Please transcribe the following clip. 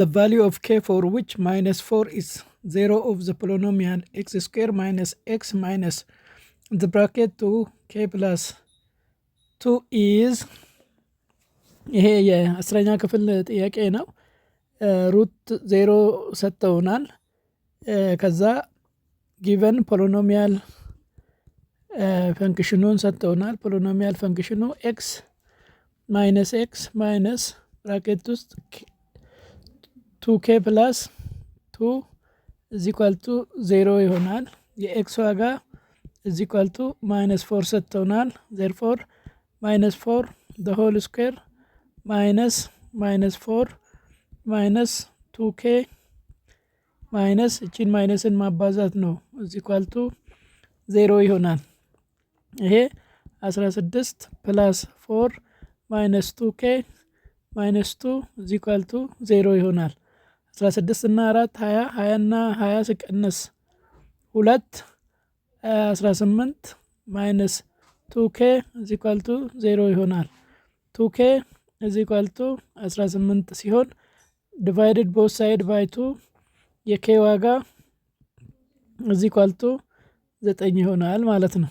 the value of k for which minus 4 is 0 of the polynomial x square minus x minus the bracket 2k plus 2 is ይሄ የ10ኛ ክፍል ጥያቄ ነው። ሩት 0 ሰጥተውናል። ከዛ ጊቨን ፖሊኖሚያል ፈንክሽኑን ሰጥተውናል። ፖሊኖሚያል ፈንክሽኑ ኤክስ ማይነስ ብራኬት ውስጥ 2k ፕላስ 2 is equal to 0 ይሆናል። የኤክስ ዋጋ is equal to -4 ሰጥተውናል። therefore -4 the whole square minus -4 minus 2k minus እቺን ማይነስን ማባዛት ነው is equal to 0 ይሆናል። ይሄ 16 plus 4 minus 2k minus 2 is equal to 0 ይሆናል። 16 እና 4 20 20 እና 20 ሲቀነስ 2 18 minus 2k is equal to 0 ይሆናል። 2k is equal to 18 ሲሆን divided both side by 2 የk ዋጋ is equal to 9 ይሆናል ማለት ነው።